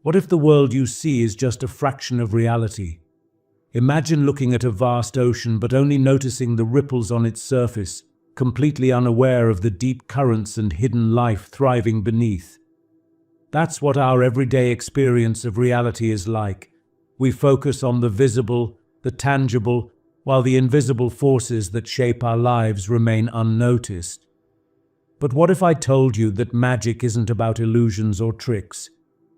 What if the world you see is just a fraction of reality? Imagine looking at a vast ocean but only noticing the ripples on its surface, completely unaware of the deep currents and hidden life thriving beneath. That's what our everyday experience of reality is like. We focus on the visible, the tangible, while the invisible forces that shape our lives remain unnoticed. But what if I told you that magic isn't about illusions or tricks?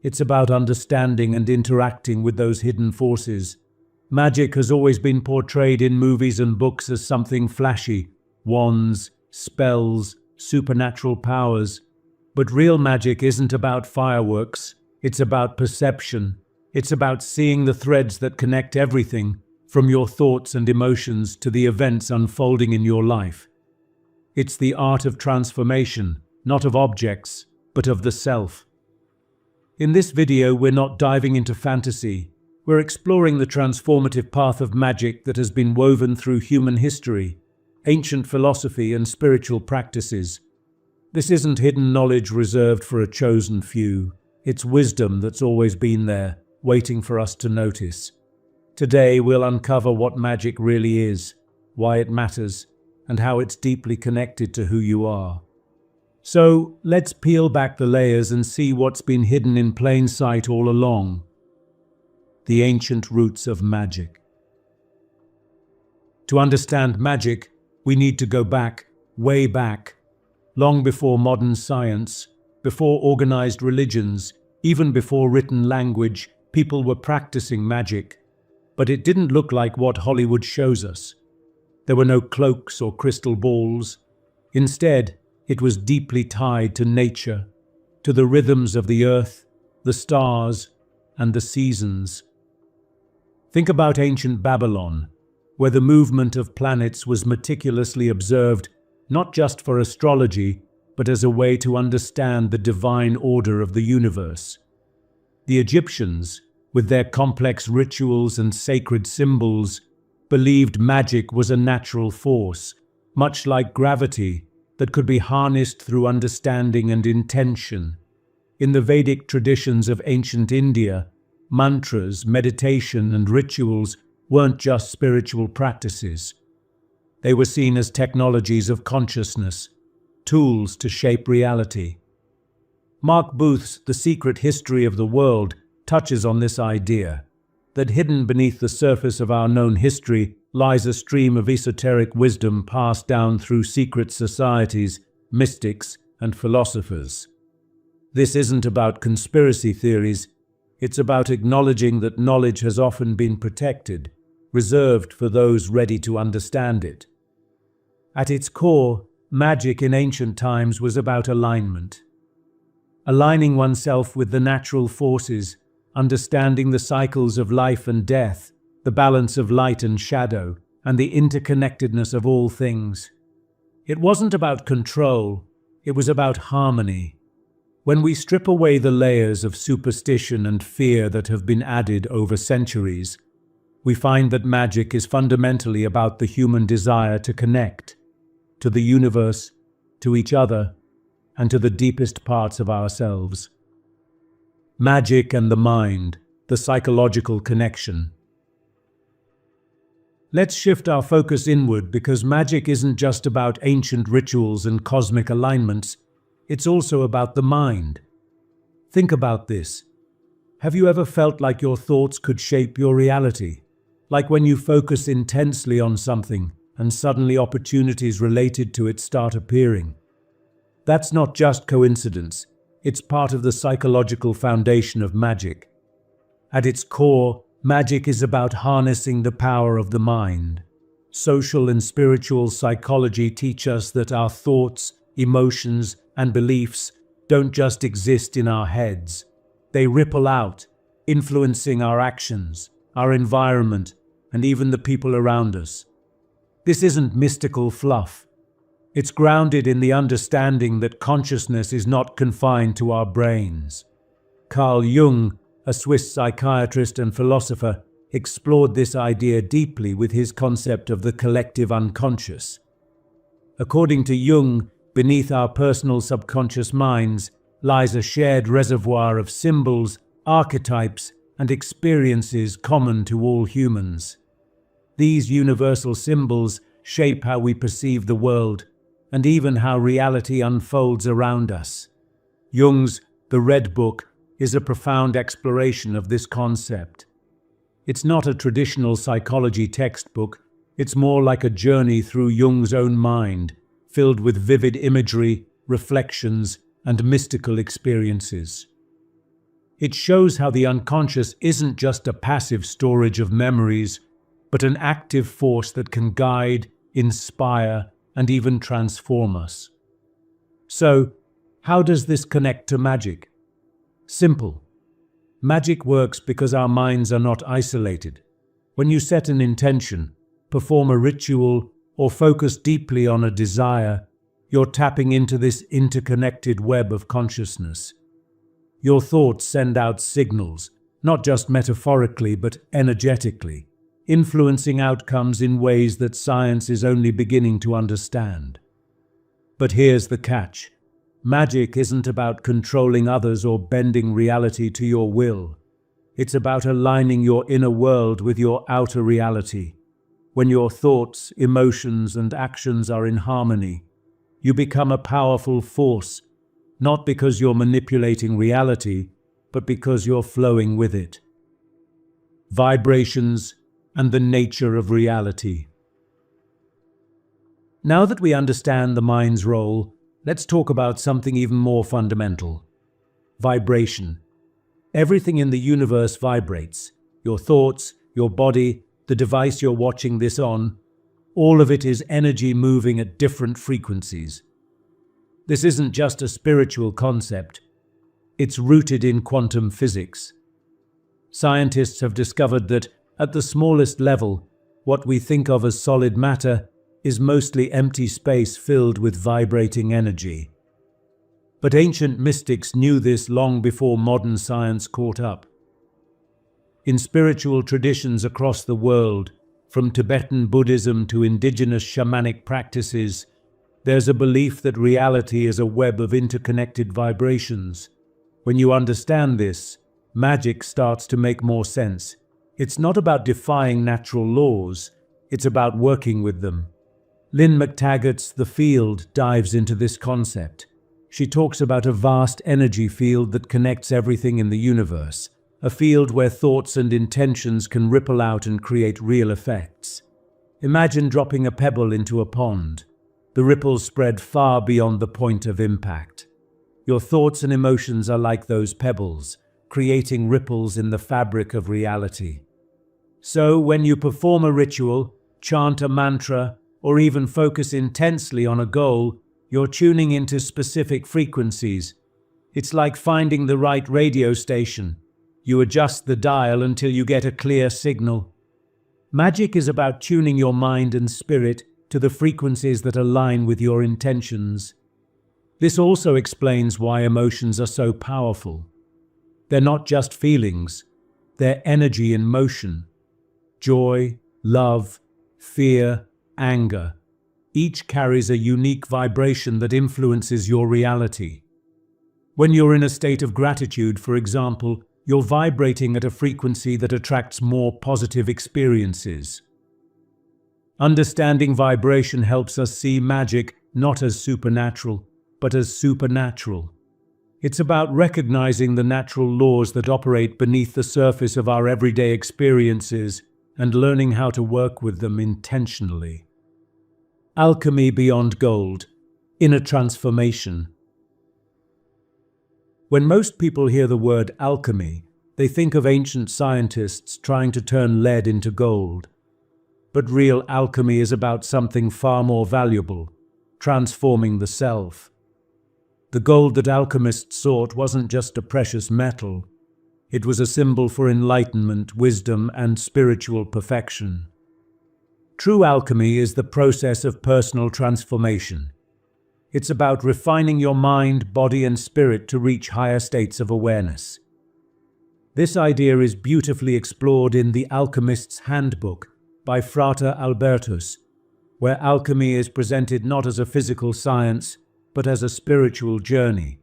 It's about understanding and interacting with those hidden forces. Magic has always been portrayed in movies and books as something flashy, wands, spells, supernatural powers. But real magic isn't about fireworks, it's about perception. It's about seeing the threads that connect everything, from your thoughts and emotions to the events unfolding in your life. It's the art of transformation, not of objects, but of the self. In this video, we're not diving into fantasy. We're exploring the transformative path of magic that has been woven through human history, ancient philosophy, and spiritual practices. This isn't hidden knowledge reserved for a chosen few. It's wisdom that's always been there, waiting for us to notice. Today, we'll uncover what magic really is, why it matters, and how it's deeply connected to who you are. So, let's peel back the layers and see what's been hidden in plain sight all along. The ancient roots of magic. To understand magic, we need to go back, way back, long before modern science, before organized religions, even before written language. People were practicing magic, but it didn't look like what Hollywood shows us. There were no cloaks or crystal balls. Instead, it was deeply tied to nature, to the rhythms of the earth, the stars, and the seasons. Think about ancient Babylon, where the movement of planets was meticulously observed, not just for astrology, but as a way to understand the divine order of the universe. The Egyptians, with their complex rituals and sacred symbols, believed magic was a natural force, much like gravity, that could be harnessed through understanding and intention. In the Vedic traditions of ancient India, mantras, meditation, and rituals weren't just spiritual practices. They were seen as technologies of consciousness, tools to shape reality. Mark Booth's The Secret History of the World touches on this idea, that hidden beneath the surface of our known history lies a stream of esoteric wisdom passed down through secret societies, mystics, and philosophers. This isn't about conspiracy theories, it's about acknowledging that knowledge has often been protected, reserved for those ready to understand it. At its core, magic in ancient times was about alignment. Aligning oneself with the natural forces, understanding the cycles of life and death, the balance of light and shadow, and the interconnectedness of all things. It wasn't about control, it was about harmony. When we strip away the layers of superstition and fear that have been added over centuries, we find that magic is fundamentally about the human desire to connect, to the universe, to each other, and to the deepest parts of ourselves. Magic and the mind, the psychological connection. Let's shift our focus inward, because magic isn't just about ancient rituals and cosmic alignments, it's also about the mind. Think about this. Have you ever felt like your thoughts could shape your reality? Like when you focus intensely on something and suddenly opportunities related to it start appearing? That's not just coincidence, it's part of the psychological foundation of magic. At its core, magic is about harnessing the power of the mind. Social and spiritual psychology teach us that our thoughts, emotions, and beliefs don't just exist in our heads. They ripple out, influencing our actions, our environment, and even the people around us. This isn't mystical fluff. It's grounded in the understanding that consciousness is not confined to our brains. Carl Jung, a Swiss psychiatrist and philosopher, explored this idea deeply with his concept of the collective unconscious. According to Jung, beneath our personal subconscious minds lies a shared reservoir of symbols, archetypes, and experiences common to all humans. These universal symbols shape how we perceive the world and even how reality unfolds around us. Jung's The Red Book is a profound exploration of this concept. It's not a traditional psychology textbook, it's more like a journey through Jung's own mind, filled with vivid imagery, reflections, and mystical experiences. It shows how the unconscious isn't just a passive storage of memories, but an active force that can guide, inspire, and even transform us. So, how does this connect to magic? Simple. Magic works because our minds are not isolated. When you set an intention, perform a ritual, or focus deeply on a desire, you're tapping into this interconnected web of consciousness. Your thoughts send out signals, not just metaphorically but energetically, influencing outcomes in ways that science is only beginning to understand. But here's the catch. Magic isn't about controlling others or bending reality to your will. It's about aligning your inner world with your outer reality. When your thoughts, emotions, and actions are in harmony, you become a powerful force, not because you're manipulating reality, but because you're flowing with it. Vibrations and the nature of reality. Now that we understand the mind's role, let's talk about something even more fundamental. Vibration. Everything in the universe vibrates. Your thoughts, your body, the device you're watching this on, all of it is energy moving at different frequencies. This isn't just a spiritual concept. It's rooted in quantum physics. Scientists have discovered that, at the smallest level, what we think of as solid matter is mostly empty space filled with vibrating energy. But ancient mystics knew this long before modern science caught up. In spiritual traditions across the world, from Tibetan Buddhism to indigenous shamanic practices, there's a belief that reality is a web of interconnected vibrations. When you understand this, magic starts to make more sense. It's not about defying natural laws, it's about working with them. Lynn McTaggart's The Field dives into this concept. She talks about a vast energy field that connects everything in the universe, a field where thoughts and intentions can ripple out and create real effects. Imagine dropping a pebble into a pond. The ripples spread far beyond the point of impact. Your thoughts and emotions are like those pebbles, creating ripples in the fabric of reality. So, when you perform a ritual, chant a mantra, or even focus intensely on a goal, you're tuning into specific frequencies. It's like finding the right radio station. You adjust the dial until you get a clear signal. Magic is about tuning your mind and spirit to the frequencies that align with your intentions. This also explains why emotions are so powerful. They're not just feelings, they're energy in motion. Joy, love, fear, anger. Each carries a unique vibration that influences your reality. When you're in a state of gratitude, for example, you're vibrating at a frequency that attracts more positive experiences. Understanding vibration helps us see magic not as supernatural, but as supernatural. It's about recognizing the natural laws that operate beneath the surface of our everyday experiences and learning how to work with them intentionally. Alchemy beyond gold, inner transformation. When most people hear the word alchemy, they think of ancient scientists trying to turn lead into gold. But real alchemy is about something far more valuable, transforming the self. The gold that alchemists sought wasn't just a precious metal. It was a symbol for enlightenment, wisdom, and spiritual perfection. True alchemy is the process of personal transformation. It's about refining your mind, body, and spirit to reach higher states of awareness. This idea is beautifully explored in The Alchemist's Handbook by Frater Albertus, where alchemy is presented not as a physical science, but as a spiritual journey.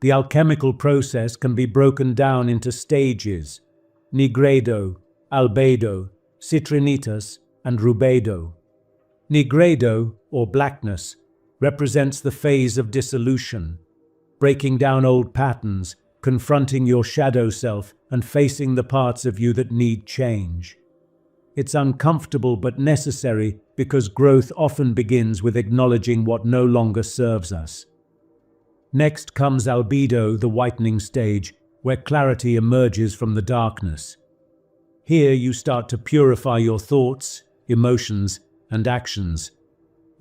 The alchemical process can be broken down into stages: nigredo, albedo, citrinitas, and rubedo. Nigredo, or blackness, represents the phase of dissolution, breaking down old patterns, confronting your shadow self, and facing the parts of you that need change. It's uncomfortable but necessary because growth often begins with acknowledging what no longer serves us. Next comes albedo, the whitening stage, where clarity emerges from the darkness. Here you start to purify your thoughts, emotions, and actions.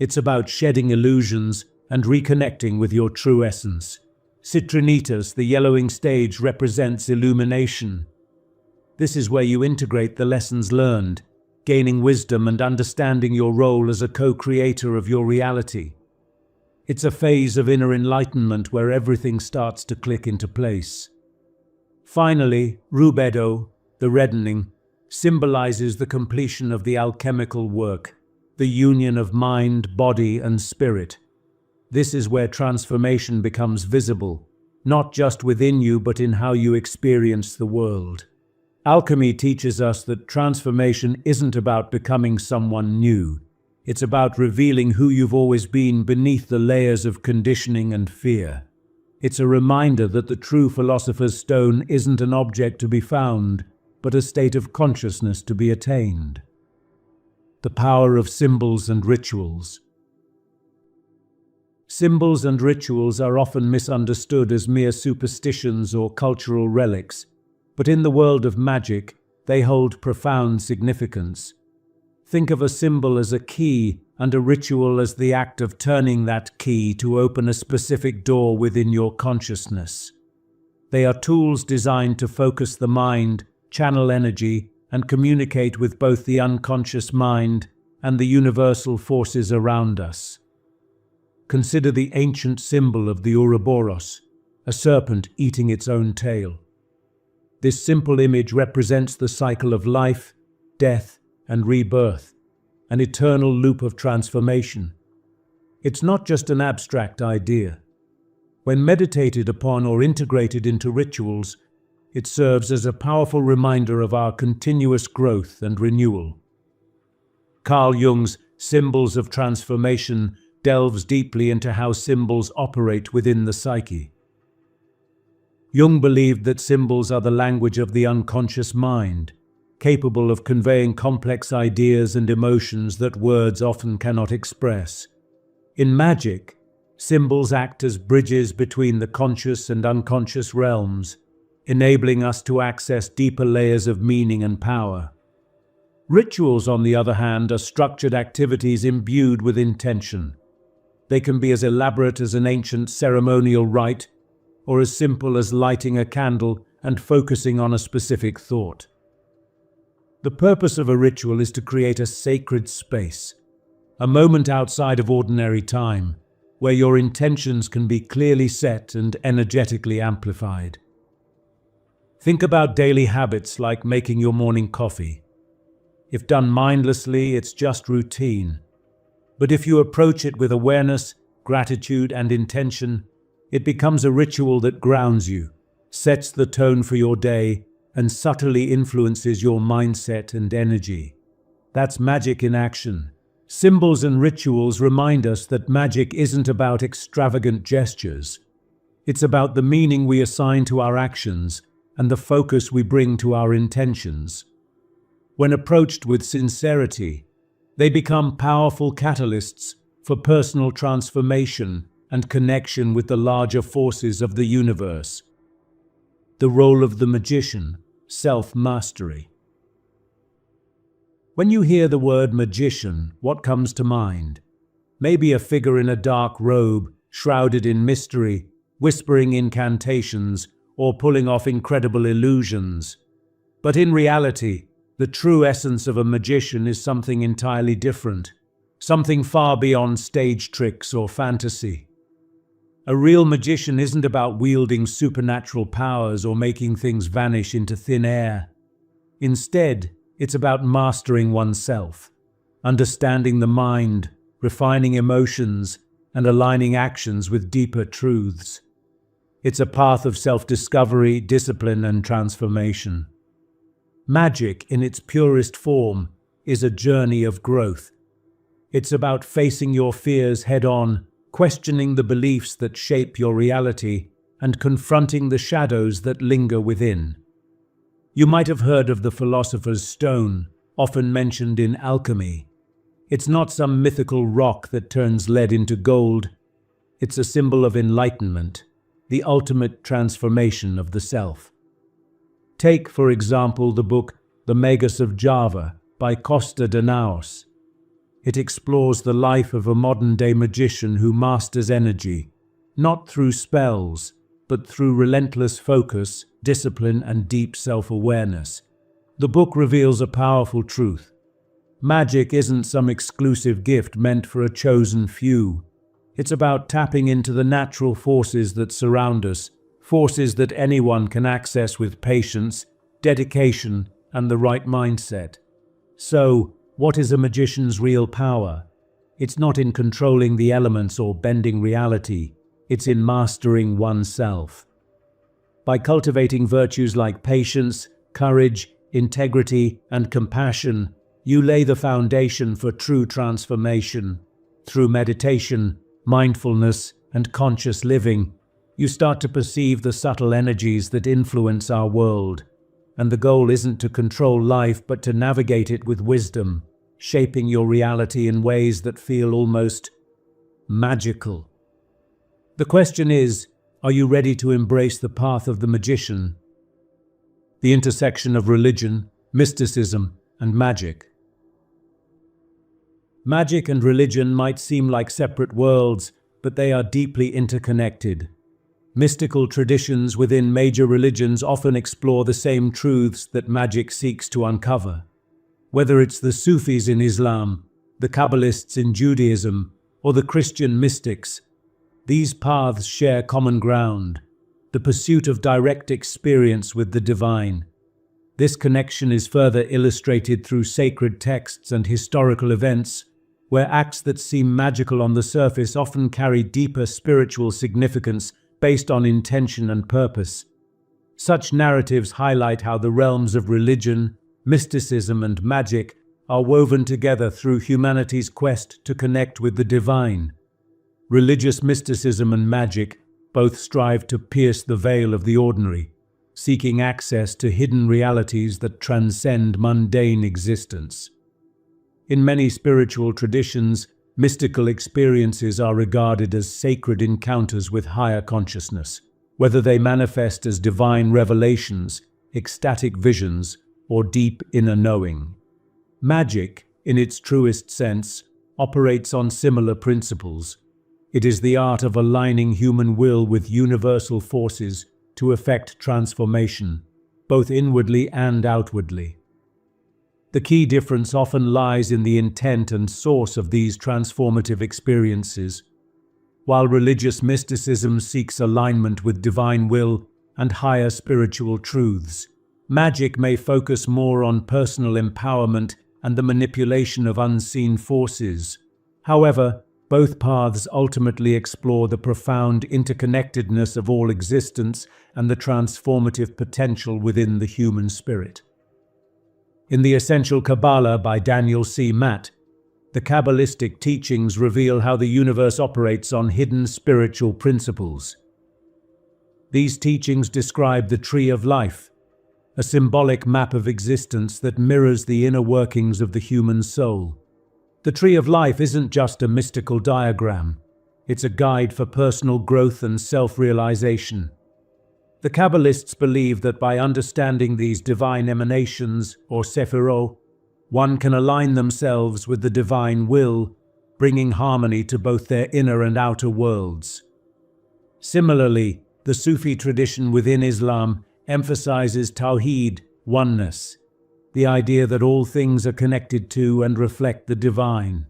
It's about shedding illusions and reconnecting with your true essence. Citrinitas, the yellowing stage, represents illumination. This is where you integrate the lessons learned, gaining wisdom and understanding your role as a co-creator of your reality. It's a phase of inner enlightenment where everything starts to click into place. Finally, rubedo, the reddening, symbolizes the completion of the alchemical work, the union of mind, body, and spirit. This is where transformation becomes visible, not just within you but in how you experience the world. Alchemy teaches us that transformation isn't about becoming someone new. It's about revealing who you've always been beneath the layers of conditioning and fear. It's a reminder that the true philosopher's stone isn't an object to be found, but a state of consciousness to be attained. The power of symbols and rituals. Symbols and rituals are often misunderstood as mere superstitions or cultural relics, but in the world of magic, they hold profound significance. Think of a symbol as a key and a ritual as the act of turning that key to open a specific door within your consciousness. They are tools designed to focus the mind, channel energy, and communicate with both the unconscious mind and the universal forces around us. Consider the ancient symbol of the Ouroboros, a serpent eating its own tail. This simple image represents the cycle of life, death, and rebirth, an eternal loop of transformation. It's not just an abstract idea. When meditated upon or integrated into rituals, it serves as a powerful reminder of our continuous growth and renewal. Carl Jung's Symbols of Transformation delves deeply into how symbols operate within the psyche. Jung believed that symbols are the language of the unconscious mind, capable of conveying complex ideas and emotions that words often cannot express. In magic, symbols act as bridges between the conscious and unconscious realms, enabling us to access deeper layers of meaning and power. Rituals, on the other hand, are structured activities imbued with intention. They can be as elaborate as an ancient ceremonial rite, or as simple as lighting a candle and focusing on a specific thought. The purpose of a ritual is to create a sacred space, a moment outside of ordinary time, where your intentions can be clearly set and energetically amplified. Think about daily habits like making your morning coffee. If done mindlessly, it's just routine. But if you approach it with awareness, gratitude, and intention, it becomes a ritual that grounds you, sets the tone for your day, and subtly influences your mindset and energy. That's magic in action. Symbols and rituals remind us that magic isn't about extravagant gestures. It's about the meaning we assign to our actions and the focus we bring to our intentions. When approached with sincerity, they become powerful catalysts for personal transformation and connection with the larger forces of the universe. The role of the magician, self-mastery. When you hear the word magician, what comes to mind? Maybe a figure in a dark robe, shrouded in mystery, whispering incantations, or pulling off incredible illusions. But in reality, the true essence of a magician is something entirely different, something far beyond stage tricks or fantasy. A real magician isn't about wielding supernatural powers or making things vanish into thin air. Instead, it's about mastering oneself, understanding the mind, refining emotions, and aligning actions with deeper truths. It's a path of self-discovery, discipline, and transformation. Magic, in its purest form, is a journey of growth. It's about facing your fears head-on, questioning the beliefs that shape your reality, and confronting the shadows that linger within. You might have heard of the philosopher's stone, often mentioned in alchemy. It's not some mythical rock that turns lead into gold. It's a symbol of enlightenment, the ultimate transformation of the self. Take, for example, the book The Magus of Java by Costa de Naus. It explores the life of a modern-day magician who masters energy, not through spells, but through relentless focus, discipline, and deep self-awareness. The book reveals a powerful truth. Magic isn't some exclusive gift meant for a chosen few. It's about tapping into the natural forces that surround us, forces that anyone can access with patience, dedication, and the right mindset. So, what is a magician's real power? It's not in controlling the elements or bending reality. It's in mastering oneself. By cultivating virtues like patience, courage, integrity, and compassion, you lay the foundation for true transformation. Through meditation, mindfulness, and conscious living, you start to perceive the subtle energies that influence our world. And the goal isn't to control life, but to navigate it with wisdom, shaping your reality in ways that feel almost magical. The question is, are you ready to embrace the path of the magician? The intersection of religion, mysticism, and magic. Magic and religion might seem like separate worlds, but they are deeply interconnected. Mystical traditions within major religions often explore the same truths that magic seeks to uncover. Whether it's the Sufis in Islam, the Kabbalists in Judaism, or the Christian mystics, these paths share common ground: the pursuit of direct experience with the divine. This connection is further illustrated through sacred texts and historical events, where acts that seem magical on the surface often carry deeper spiritual significance based on intention and purpose. Such narratives highlight how the realms of religion, mysticism, and magic are woven together through humanity's quest to connect with the divine. Religious mysticism and magic both strive to pierce the veil of the ordinary, seeking access to hidden realities that transcend mundane existence. In many spiritual traditions, mystical experiences are regarded as sacred encounters with higher consciousness, whether they manifest as divine revelations, ecstatic visions, or deep inner knowing. Magic, in its truest sense, operates on similar principles. It is the art of aligning human will with universal forces to effect transformation, both inwardly and outwardly. The key difference often lies in the intent and source of these transformative experiences. While religious mysticism seeks alignment with divine will and higher spiritual truths, magic may focus more on personal empowerment and the manipulation of unseen forces. However, both paths ultimately explore the profound interconnectedness of all existence and the transformative potential within the human spirit. In The Essential Kabbalah by Daniel C. Matt, the Kabbalistic teachings reveal how the universe operates on hidden spiritual principles. These teachings describe the Tree of Life, a symbolic map of existence that mirrors the inner workings of the human soul. The Tree of Life isn't just a mystical diagram. It's a guide for personal growth and self-realization. The Kabbalists believe that by understanding these divine emanations, or sephirot, one can align themselves with the divine will, bringing harmony to both their inner and outer worlds. Similarly, the Sufi tradition within Islam emphasizes Tawheed, oneness, the idea that all things are connected to and reflect the divine.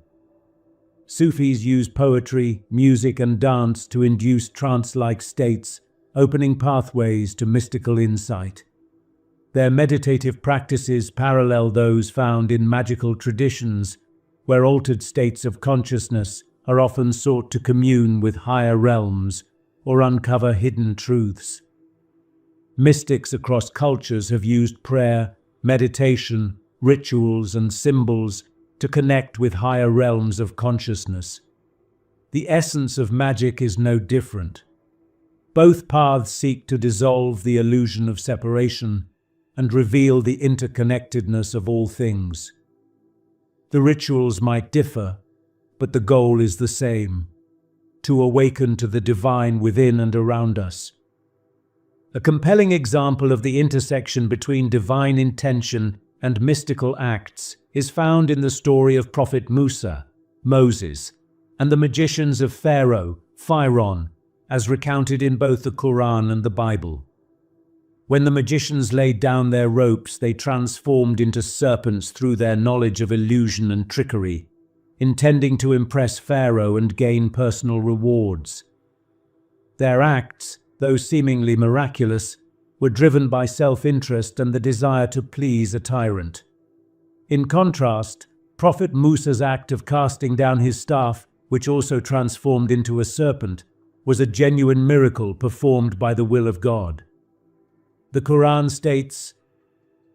Sufis use poetry, music, and dance to induce trance-like states, opening pathways to mystical insight. Their meditative practices parallel those found in magical traditions, where altered states of consciousness are often sought to commune with higher realms or uncover hidden truths. Mystics across cultures have used prayer, meditation, rituals, and symbols to connect with higher realms of consciousness. The essence of magic is no different. Both paths seek to dissolve the illusion of separation and reveal the interconnectedness of all things. The rituals might differ, but the goal is the same: to awaken to the divine within and around us. A compelling example of the intersection between divine intention and mystical acts is found in the story of Prophet Musa, Moses, and the magicians of Pharaoh, Pharaoh, as recounted in both the Quran and the Bible. When the magicians laid down their ropes, they transformed into serpents through their knowledge of illusion and trickery, intending to impress Pharaoh and gain personal rewards. Their acts, though seemingly miraculous, were driven by self-interest and the desire to please a tyrant. In contrast, Prophet Musa's act of casting down his staff, which also transformed into a serpent, was a genuine miracle performed by the will of God. The Quran states,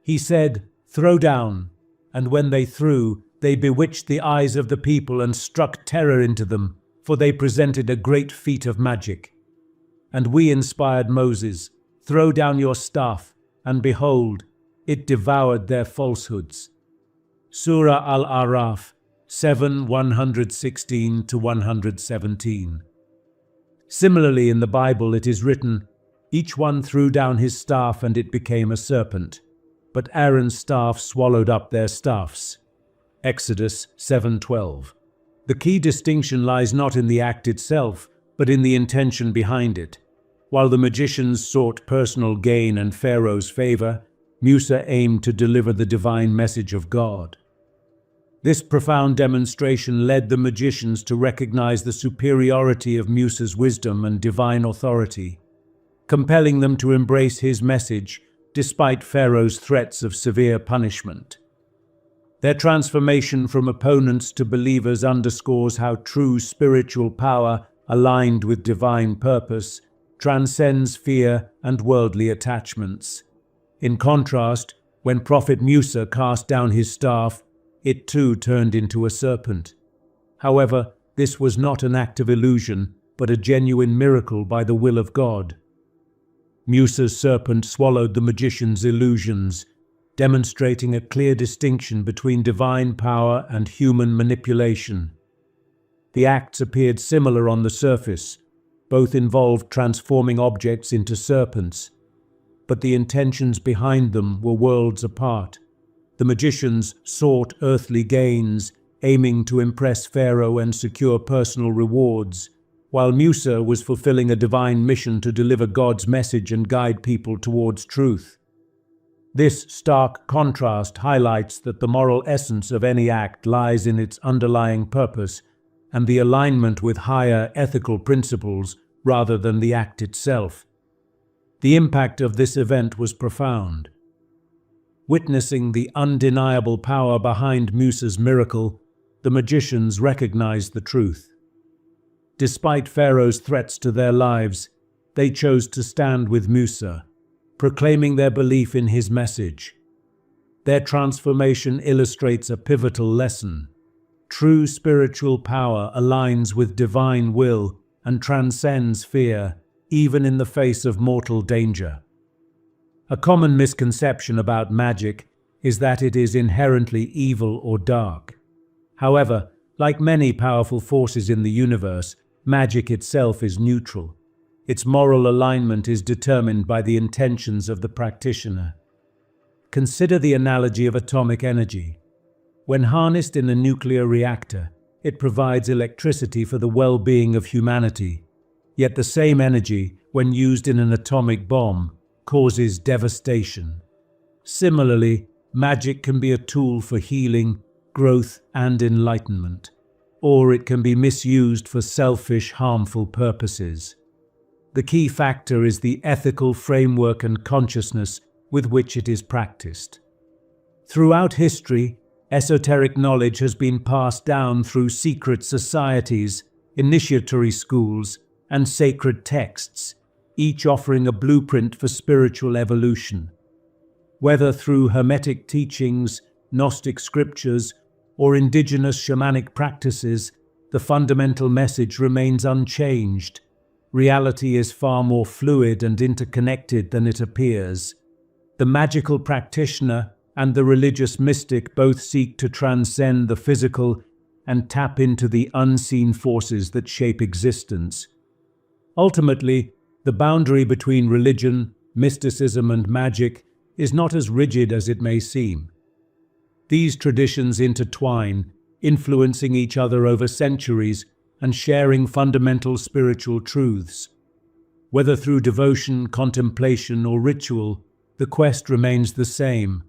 "He said, 'Throw down,' and when they threw, they bewitched the eyes of the people and struck terror into them, for they presented a great feat of magic. And we inspired Moses, 'Throw down your staff,' and behold, it devoured their falsehoods." Surah Al-Araf 7:116-117. Similarly, in the Bible it is written, "Each one threw down his staff and it became a serpent, but Aaron's staff swallowed up their staffs." Exodus 7:12. The key distinction lies not in the act itself, but in the intention behind it. While the magicians sought personal gain and Pharaoh's favor, Musa aimed to deliver the divine message of God. This profound demonstration led the magicians to recognize the superiority of Musa's wisdom and divine authority, compelling them to embrace his message despite Pharaoh's threats of severe punishment. Their transformation from opponents to believers underscores how true spiritual power, aligned with divine purpose, transcends fear and worldly attachments. In contrast, when Prophet Musa cast down his staff, it too turned into a serpent. However, this was not an act of illusion, but a genuine miracle by the will of God. Musa's serpent swallowed the magician's illusions, demonstrating a clear distinction between divine power and human manipulation. The acts appeared similar on the surface. Both involved transforming objects into serpents, but the intentions behind them were worlds apart. The magicians sought earthly gains, aiming to impress Pharaoh and secure personal rewards, while Musa was fulfilling a divine mission to deliver God's message and guide people towards truth. This stark contrast highlights that the moral essence of any act lies in its underlying purpose and the alignment with higher ethical principles rather than the act itself. The impact of this event was profound. Witnessing the undeniable power behind Musa's miracle, the magicians recognized the truth. Despite Pharaoh's threats to their lives, they chose to stand with Musa, proclaiming their belief in his message. Their transformation illustrates a pivotal lesson. True spiritual power aligns with divine will and transcends fear, even in the face of mortal danger. A common misconception about magic is that it is inherently evil or dark. However, like many powerful forces in the universe, magic itself is neutral. Its moral alignment is determined by the intentions of the practitioner. Consider the analogy of atomic energy. When harnessed in a nuclear reactor, it provides electricity for the well-being of humanity. Yet the same energy, when used in an atomic bomb, causes devastation. Similarly, magic can be a tool for healing, growth, and enlightenment, or it can be misused for selfish, harmful purposes. The key factor is the ethical framework and consciousness with which it is practiced. Throughout history, esoteric knowledge has been passed down through secret societies, initiatory schools, and sacred texts, each offering a blueprint for spiritual evolution. Whether through Hermetic teachings, Gnostic scriptures, or indigenous shamanic practices, the fundamental message remains unchanged. Reality is far more fluid and interconnected than it appears. The magical practitioner and the religious mystic both seek to transcend the physical and tap into the unseen forces that shape existence. Ultimately, the boundary between religion, mysticism, and magic is not as rigid as it may seem. These traditions intertwine, influencing each other over centuries and sharing fundamental spiritual truths. Whether through devotion, contemplation, or ritual, the quest remains the same: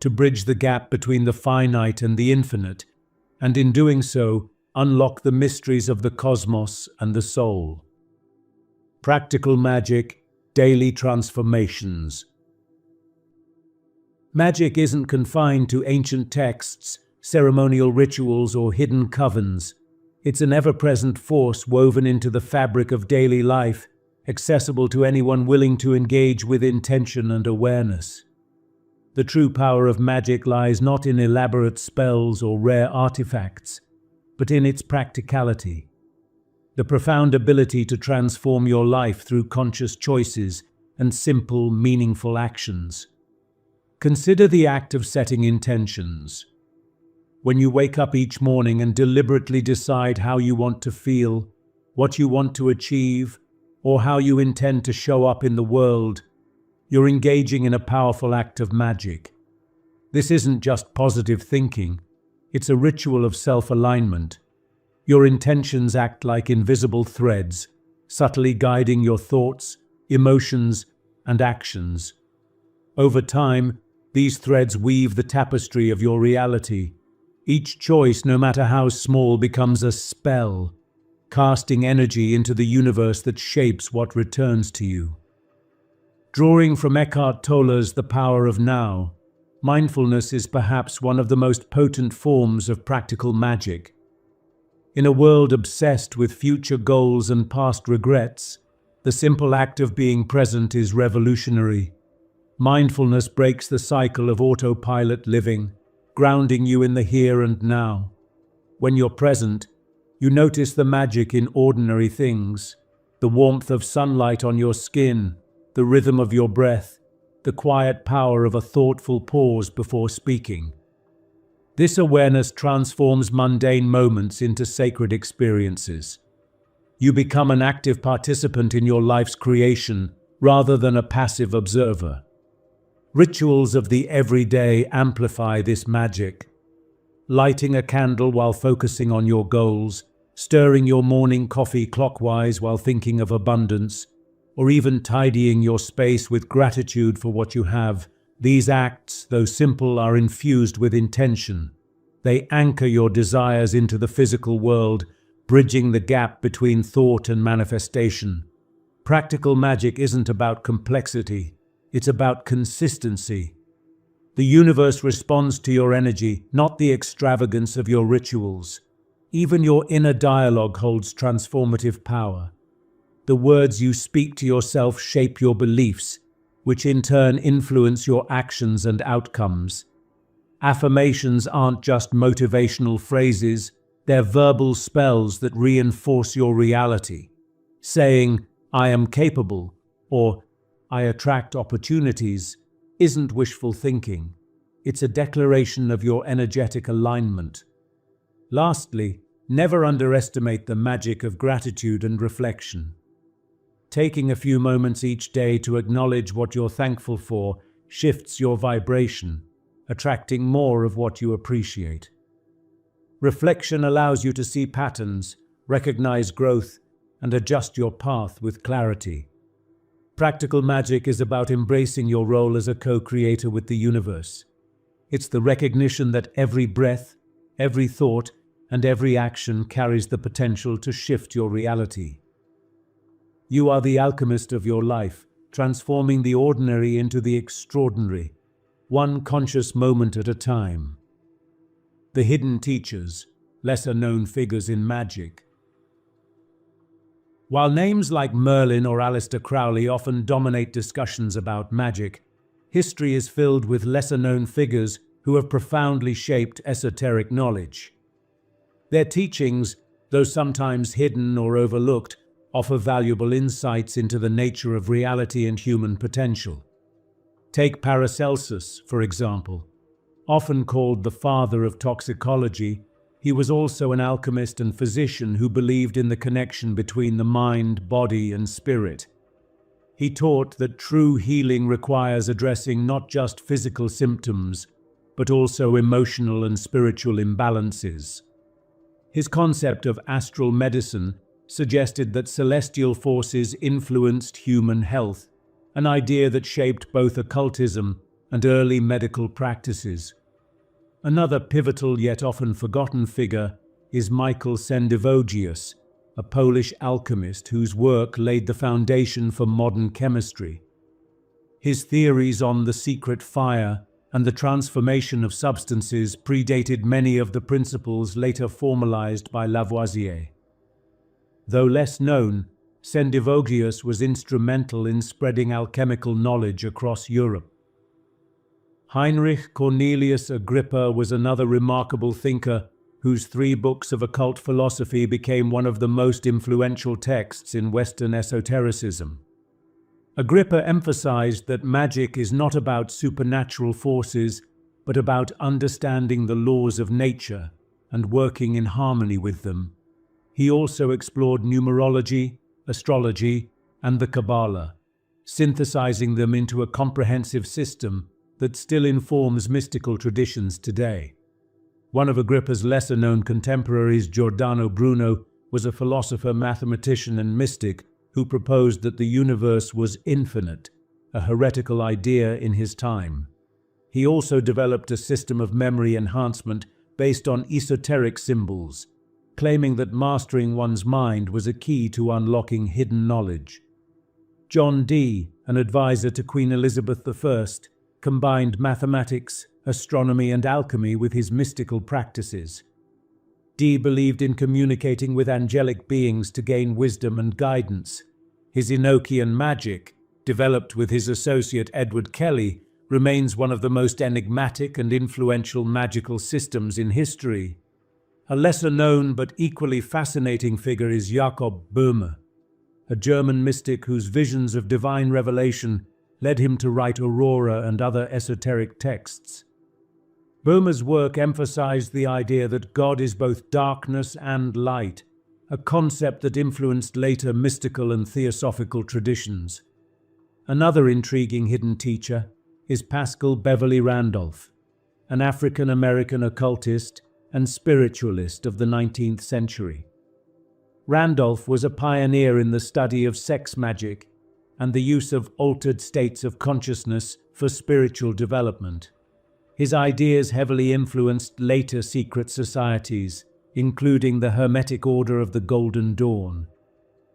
to bridge the gap between the finite and the infinite, and in doing so, unlock the mysteries of the cosmos and the soul. Practical magic, daily transformations. Magic isn't confined to ancient texts, ceremonial rituals, or hidden covens. It's an ever-present force woven into the fabric of daily life, accessible to anyone willing to engage with intention and awareness. The true power of magic lies not in elaborate spells or rare artifacts, but in its practicality. The profound ability to transform your life through conscious choices and simple, meaningful actions. Consider the act of setting intentions. When you wake up each morning and deliberately decide how you want to feel, what you want to achieve, or how you intend to show up in the world, you're engaging in a powerful act of magic. This isn't just positive thinking, it's a ritual of self-alignment. Your intentions act like invisible threads, subtly guiding your thoughts, emotions, and actions. Over time, these threads weave the tapestry of your reality. Each choice, no matter how small, becomes a spell, casting energy into the universe that shapes what returns to you. Drawing from Eckhart Tolle's The Power of Now, mindfulness is perhaps one of the most potent forms of practical magic. In a world obsessed with future goals and past regrets, the simple act of being present is revolutionary. Mindfulness breaks the cycle of autopilot living, grounding you in the here and now. When you're present, you notice the magic in ordinary things: the warmth of sunlight on your skin, the rhythm of your breath, the quiet power of a thoughtful pause before speaking. This awareness transforms mundane moments into sacred experiences. You become an active participant in your life's creation rather than a passive observer. Rituals of the everyday amplify this magic. Lighting a candle while focusing on your goals, stirring your morning coffee clockwise while thinking of abundance, or even tidying your space with gratitude for what you have. These acts, though simple, are infused with intention. They anchor your desires into the physical world, bridging the gap between thought and manifestation. Practical magic isn't about complexity. It's about consistency. The universe responds to your energy, not the extravagance of your rituals. Even your inner dialogue holds transformative power. The words you speak to yourself shape your beliefs, which in turn influence your actions and outcomes. Affirmations aren't just motivational phrases, they're verbal spells that reinforce your reality. Saying, "I am capable," or "I attract opportunities," isn't wishful thinking. It's a declaration of your energetic alignment. Lastly, never underestimate the magic of gratitude and reflection. Taking a few moments each day to acknowledge what you're thankful for shifts your vibration, attracting more of what you appreciate. Reflection allows you to see patterns, recognize growth, and adjust your path with clarity. Practical magic is about embracing your role as a co-creator with the universe. It's the recognition that every breath, every thought, and every action carries the potential to shift your reality. You are the alchemist of your life, transforming the ordinary into the extraordinary, one conscious moment at a time. The hidden teachers, lesser-known figures in magic. While names like Merlin or Aleister Crowley often dominate discussions about magic, history is filled with lesser-known figures who have profoundly shaped esoteric knowledge. Their teachings, though sometimes hidden or overlooked, offer valuable insights into the nature of reality and human potential. Take Paracelsus, for example. Often called the father of toxicology, he was also an alchemist and physician who believed in the connection between the mind, body, and spirit. He taught that true healing requires addressing not just physical symptoms, but also emotional and spiritual imbalances. His concept of astral medicine suggested that celestial forces influenced human health, an idea that shaped both occultism and early medical practices. Another pivotal yet often forgotten figure is Michael Sendivogius, a Polish alchemist whose work laid the foundation for modern chemistry. His theories on the secret fire and the transformation of substances predated many of the principles later formalized by Lavoisier. Though less known, Sendivogius was instrumental in spreading alchemical knowledge across Europe. Heinrich Cornelius Agrippa was another remarkable thinker whose 3 books of occult philosophy became one of the most influential texts in Western esotericism. Agrippa emphasized that magic is not about supernatural forces, but about understanding the laws of nature and working in harmony with them. He also explored numerology, astrology, and the Kabbalah, synthesizing them into a comprehensive system that still informs mystical traditions today. One of Agrippa's lesser-known contemporaries, Giordano Bruno, was a philosopher, mathematician, and mystic who proposed that the universe was infinite, a heretical idea in his time. He also developed a system of memory enhancement based on esoteric symbols, claiming that mastering one's mind was a key to unlocking hidden knowledge. John Dee, an advisor to Queen Elizabeth I, combined mathematics, astronomy, and alchemy with his mystical practices. Dee believed in communicating with angelic beings to gain wisdom and guidance. His Enochian magic, developed with his associate Edward Kelly, remains one of the most enigmatic and influential magical systems in history. A lesser-known but equally fascinating figure is Jakob Böhme, a German mystic whose visions of divine revelation led him to write Aurora and other esoteric texts. Böhme's work emphasized the idea that God is both darkness and light, a concept that influenced later mystical and theosophical traditions. Another intriguing hidden teacher is Paschal Beverly Randolph, an African-American occultist and spiritualist of the 19th century. Randolph was a pioneer in the study of sex magic and the use of altered states of consciousness for spiritual development. His ideas heavily influenced later secret societies, including the Hermetic Order of the Golden Dawn.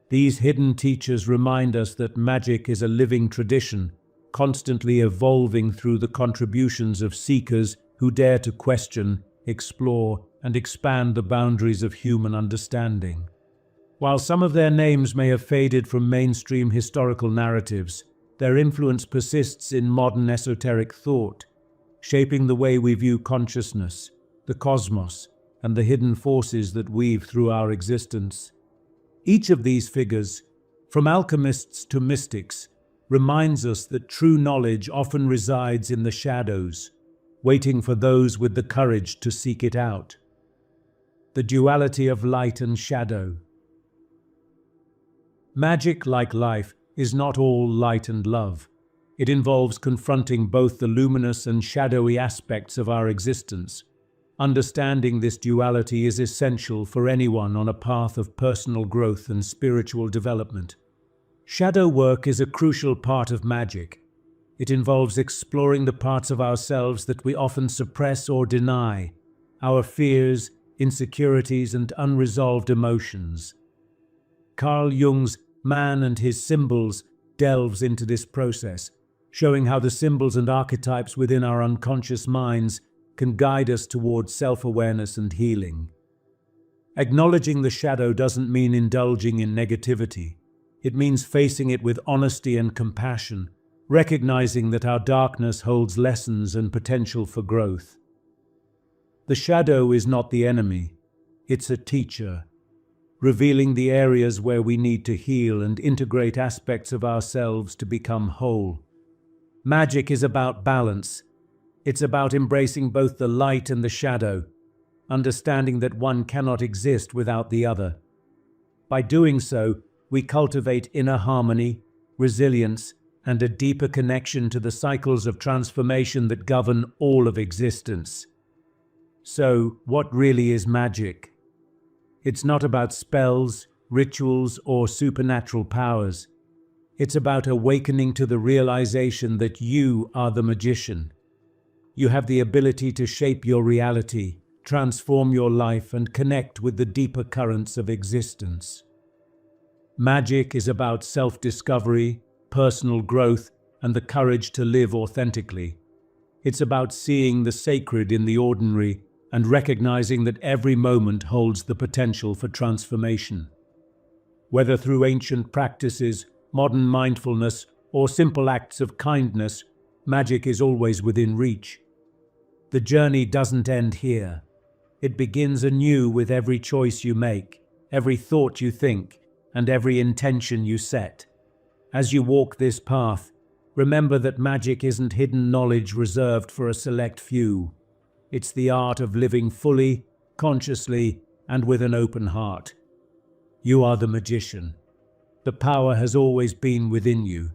These hidden teachers remind us that magic is a living tradition, constantly evolving through the contributions of seekers who dare to question, explore, and expand the boundaries of human understanding. While some of their names may have faded from mainstream historical narratives, their influence persists in modern esoteric thought, shaping the way we view consciousness, the cosmos, and the hidden forces that weave through our existence. Each of these figures, from alchemists to mystics, reminds us that true knowledge often resides in the shadows, waiting for those with the courage to seek it out. The duality of light and shadow. Magic, like life, is not all light and love. It involves confronting both the luminous and shadowy aspects of our existence. Understanding this duality is essential for anyone on a path of personal growth and spiritual development. Shadow work is a crucial part of magic. It involves exploring the parts of ourselves that we often suppress or deny, our fears, insecurities, and unresolved emotions. Carl Jung's Man and His Symbols delves into this process, showing how the symbols and archetypes within our unconscious minds can guide us towards self-awareness and healing. Acknowledging the shadow doesn't mean indulging in negativity. It means facing it with honesty and compassion, recognizing that our darkness holds lessons and potential for growth. The shadow is not the enemy, it's a teacher, revealing the areas where we need to heal and integrate aspects of ourselves to become whole. Magic is about balance. It's about embracing both the light and the shadow, understanding that one cannot exist without the other. By doing so, we cultivate inner harmony, resilience, and a deeper connection to the cycles of transformation that govern all of existence. So, what really is magic? It's not about spells, rituals, or supernatural powers. It's about awakening to the realization that you are the magician. You have the ability to shape your reality, transform your life, and connect with the deeper currents of existence. Magic is about self-discovery, personal growth, and the courage to live authentically. It's about seeing the sacred in the ordinary and recognizing that every moment holds the potential for transformation. Whether through ancient practices, modern mindfulness, or simple acts of kindness, magic is always within reach. The journey doesn't end here. It begins anew with every choice you make, every thought you think, and every intention you set. As you walk this path, remember that magic isn't hidden knowledge reserved for a select few. It's the art of living fully, consciously, and with an open heart. You are the magician. The power has always been within you.